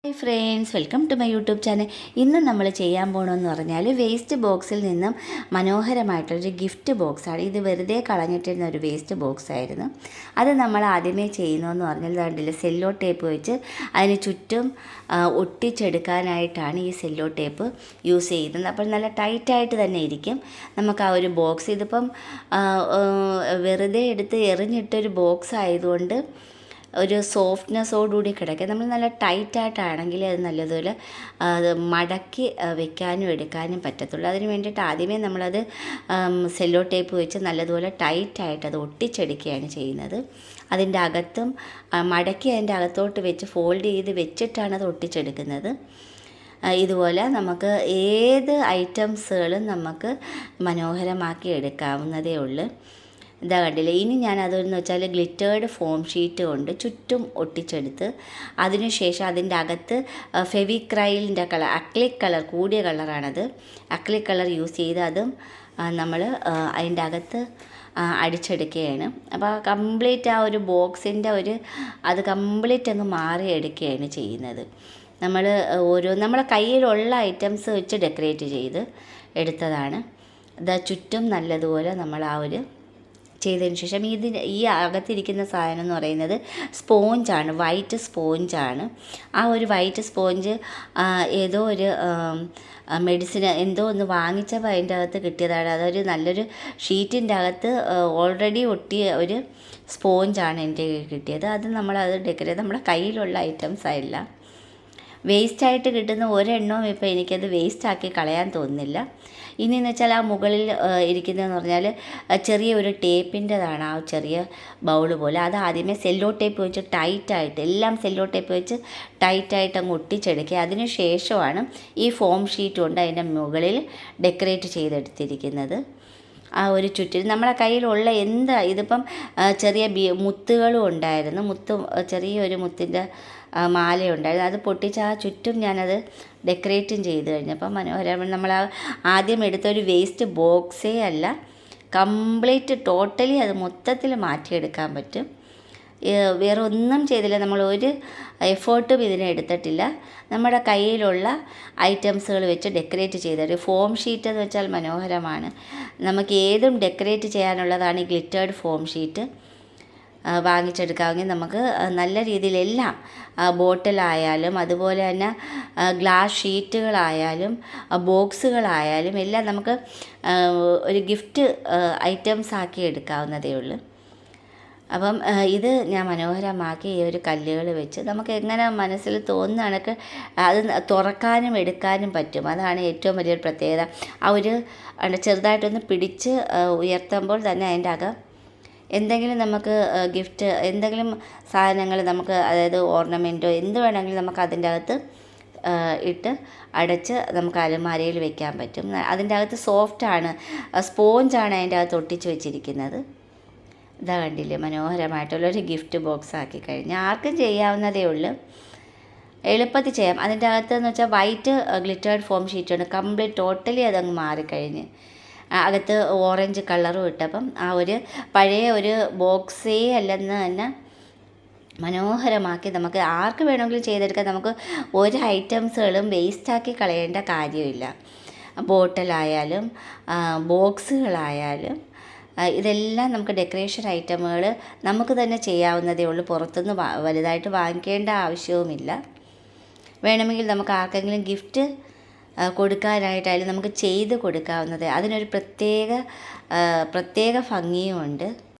Hi friends, welcome to my YouTube channel. ഇന്ന് നമ്മൾ ചെയ്യാൻ പോകണമെന്ന് പറഞ്ഞാൽ വേസ്റ്റ് ബോക്സിൽ നിന്നും മനോഹരമായിട്ടൊരു ഗിഫ്റ്റ് ബോക്സാണ്. ഇത് വെറുതെ കളഞ്ഞിട്ടിരുന്ന ഒരു വേസ്റ്റ് ബോക്സ് ആയിരുന്നു. അത് നമ്മൾ ആദ്യമേ ചെയ്യുന്നതെന്ന് പറഞ്ഞാൽ കണ്ടില്ല, സെല്ലോ ടേപ്പ് വെച്ച് അതിന് ചുറ്റും ഒട്ടിച്ചെടുക്കാനായിട്ടാണ് ഈ സെല്ലോ ടേപ്പ് യൂസ് ചെയ്യുന്നത്. അപ്പോൾ നല്ല ടൈറ്റായിട്ട് തന്നെ ഇരിക്കും നമുക്ക് ആ ഒരു ബോക്സ്. ഇതിപ്പം വെറുതെ എടുത്ത് എറിഞ്ഞിട്ടൊരു ബോക്സ് ആയതുകൊണ്ട് ഒരു സോഫ്റ്റ്നെസ്സോടുകൂടി കിടക്കുക. നമ്മൾ നല്ല ടൈറ്റായിട്ടാണെങ്കിൽ അത് നല്ലതുപോലെ മടക്കി വെക്കാനും എടുക്കാനും പറ്റത്തുള്ളൂ. അതിന് വേണ്ടിയിട്ട് ആദ്യമേ നമ്മളത് സെല്ലോ ടേപ്പ് വെച്ച് നല്ലതുപോലെ ടൈറ്റായിട്ട് അത് ഒട്ടിച്ചെടുക്കുകയാണ് ചെയ്യുന്നത്. അതിൻ്റെ അകത്തും മടക്കി അതിൻ്റെ അകത്തോട്ട് വെച്ച് ഫോൾഡ് ചെയ്ത് വെച്ചിട്ടാണ് അത് ഒട്ടിച്ചെടുക്കുന്നത്. ഇതുപോലെ നമുക്ക് ഏത് ഐറ്റംസുകളും നമുക്ക് മനോഹരമാക്കി എടുക്കാവുന്നതേ ഉള്ളൂ. ഇതാ കണ്ടില്ലേ. ഇനി ഞാൻ അതെന്ന് വെച്ചാൽ ഗ്ലിറ്റേർഡ് ഫോം ഷീറ്റ് കൊണ്ട് ചുറ്റും ഒട്ടിച്ചെടുത്ത് അതിനുശേഷം അതിൻ്റെ അകത്ത് ഫെവിക്രൈലിൻ്റെ കളർ, അക്ലിക് കളർ, കൂടിയ കളറാണത്, അക്ലിക് കളർ യൂസ് ചെയ്ത് അതും നമ്മൾ അതിൻ്റെ അകത്ത് അടിച്ചെടുക്കുകയാണ്. അപ്പോൾ കംപ്ലീറ്റ് ആ ഒരു ബോക്സിൻ്റെ അത് കംപ്ലീറ്റ് അങ്ങ് മാറിയെടുക്കുകയാണ് ചെയ്യുന്നത്. നമ്മളെ കയ്യിലുള്ള ഐറ്റംസ് വെച്ച് ഡെക്കറേറ്റ് ചെയ്ത് എടുത്തതാണ്. ഇതാ ചുറ്റും നല്ലതുപോലെ നമ്മൾ ചെയ്തതിന് ശേഷം ഈ അകത്തിരിക്കുന്ന സാധനം എന്ന് പറയുന്നത് സ്പോഞ്ചാണ്, വൈറ്റ് സ്പോഞ്ചാണ്. ആ ഒരു വൈറ്റ് സ്പോഞ്ച് ഏതോ ഒരു മെഡിസിൻ എന്തോ ഒന്ന് വാങ്ങിച്ചപ്പോൾ അതിൻ്റെ അകത്ത് കിട്ടിയതാണ്. അതൊരു നല്ലൊരു ഷീറ്റിൻ്റെ അകത്ത് ഓൾറെഡി ഒട്ടിയ ഒരു സ്പോഞ്ചാണ് എൻ്റെ കിട്ടിയത്. അത് നമ്മളത് ഡെക്കറേറ്റ്, നമ്മുടെ കയ്യിലുള്ള ഐറ്റംസ് ആയില്ല. വേസ്റ്റായിട്ട് കിട്ടുന്ന ഒരെണ്ണവും ഇപ്പോൾ എനിക്കത് വേസ്റ്റാക്കി കളയാൻ തോന്നുന്നില്ല. ഇനിയെന്ന് വെച്ചാൽ ആ മുകളിൽ ഇരിക്കുന്നതെന്ന് പറഞ്ഞാൽ ചെറിയ ഒരു ടേപ്പിൻ്റെതാണ്, ആ ചെറിയ ബൗൾ പോലെ. അത് ആദ്യമേ സെല്ലോ ടേപ്പ് വെച്ച് ടൈറ്റായിട്ട്, എല്ലാം സെല്ലോ ടേപ്പ് വെച്ച് ടൈറ്റായിട്ട് അങ്ങ് ഒട്ടിച്ചെടുക്കുക. അതിന് ശേഷമാണ് ഈ ഫോം ഷീറ്റ് കൊണ്ട് അതിൻ്റെ മുകളിൽ ഡെക്കറേറ്റ് ചെയ്തെടുത്തിരിക്കുന്നത്. ആ ഒരു ചുറ്റിനും നമ്മുടെ കയ്യിലുള്ള ഇതിപ്പം ചെറിയ മുത്തുകളും ഉണ്ടായിരുന്നു, ചെറിയൊരു മുത്തിൻ്റെ മാലയുണ്ടായിരുന്നു. അത് പൊട്ടിച്ച് ആ ചുറ്റും ഞാനത് ഡെക്കറേറ്റും ചെയ്ത് കഴിഞ്ഞപ്പോൾ മനോഹരമായി. നമ്മൾ ആദ്യം എടുത്തൊരു വേസ്റ്റ് ബോക്സേ അല്ല, കംപ്ലീറ്റ് ടോട്ടലി അത് മൊത്തത്തിൽ മാറ്റിയെടുക്കാൻ പറ്റും. വേറെ ഒന്നും ചെയ്തില്ല, നമ്മൾ ഒരു എഫേർട്ടും ഇതിനെ എടുത്തിട്ടില്ല. നമ്മുടെ കയ്യിലുള്ള ഐറ്റംസുകൾ വെച്ച് ഡെക്കറേറ്റ് ചെയ്തിട്ട്, ഫോം ഷീറ്റ് എന്ന് വെച്ചാൽ മനോഹരമാണ്. നമുക്ക് ഏതും ഡെക്കറേറ്റ് ചെയ്യാനുള്ളതാണ് ഈ ഗ്ലിറ്റേർഡ് ഫോം ഷീറ്റ്. വാങ്ങിച്ചെടുക്കാമെങ്കിൽ നമുക്ക് നല്ല രീതിയിലെല്ലാം, ബോട്ടിലായാലും അതുപോലെ തന്നെ ഗ്ലാസ് ഷീറ്റുകളായാലും ബോക്സുകളായാലും എല്ലാം നമുക്ക് ഒരു ഗിഫ്റ്റ് ഐറ്റംസ് ആക്കി എടുക്കാവുന്നതേ ഉള്ളൂ. അപ്പം ഇത് ഞാൻ മനോഹരമാക്കി ഈ ഒരു കല്ലുകൾ വെച്ച് നമുക്ക് എങ്ങനെ മനസ്സിൽ തോന്നുന്ന കണക്ക് അത് തുറക്കാനും എടുക്കാനും പറ്റും. അതാണ് ഏറ്റവും വലിയൊരു പ്രത്യേകത. ചെറുതായിട്ടൊന്ന് പിടിച്ച് ഉയർത്തുമ്പോൾ തന്നെ അതിൻ്റെ അകം എന്തെങ്കിലും നമുക്ക് ഗിഫ്റ്റ്, എന്തെങ്കിലും സാധനങ്ങൾ നമുക്ക്, അതായത് ഓർണമെൻറ്റോ എന്ത് വേണമെങ്കിലും നമുക്ക് അതിൻ്റെ അകത്ത് ഇട്ട് അടച്ച് നമുക്ക് അലമാരയിൽ വെക്കാൻ പറ്റും. അതിൻ്റെ അകത്ത് സോഫ്റ്റാണ്, സ്പോഞ്ചാണ് അതിൻ്റെ അകത്ത് ഒട്ടിച്ച് വെച്ചിരിക്കുന്നത്. ഇതാ കണ്ടില്ലേ, മനോഹരമായിട്ടുള്ളൊരു ഗിഫ്റ്റ് ബോക്സ് ആക്കി കഴിഞ്ഞാൽ ആർക്കും ചെയ്യാവുന്നതേ ഉള്ളൂ, എളുപ്പത്തിൽ ചെയ്യാം. അതിൻ്റെ അകത്തെന്ന് വെച്ചാൽ വൈറ്റ് ഗ്ലിറ്റേർഡ് ഫോം ഷീറ്റാണ്, കംപ്ലീറ്റ് ടോട്ടലി അതങ്ങ് മാറിക്കഴിഞ്ഞ് അകത്ത് ഓറഞ്ച് കളറും ഇട്ടപ്പം ആ ഒരു പഴയ ഒരു ബോക്സേ അല്ലെന്ന് തന്നെ മനോഹരമാക്കി നമുക്ക് ആർക്ക് വേണമെങ്കിലും ചെയ്തെടുക്കാം. നമുക്ക് ഒരു ഐറ്റംസുകളും വേസ്റ്റാക്കി കളയേണ്ട കാര്യമില്ല. ബോട്ടിലായാലും ബോക്സുകളായാലും ഇതെല്ലാം നമുക്ക് ഡെക്കറേഷൻ ഐറ്റമുകൾ നമുക്ക് തന്നെ ചെയ്യാവുന്നതേ ഉള്ളൂ. പുറത്തുനിന്ന് വലുതായിട്ട് വാങ്ങിക്കേണ്ട ആവശ്യവുമില്ല. വേണമെങ്കിൽ നമുക്ക് ആർക്കെങ്കിലും ഗിഫ്റ്റ് കൊടുക്കാനായിട്ടായാലും നമുക്ക് ചെയ്ത് കൊടുക്കാവുന്നത്. അതിനൊരു പ്രത്യേക ഭംഗിയുമുണ്ട്.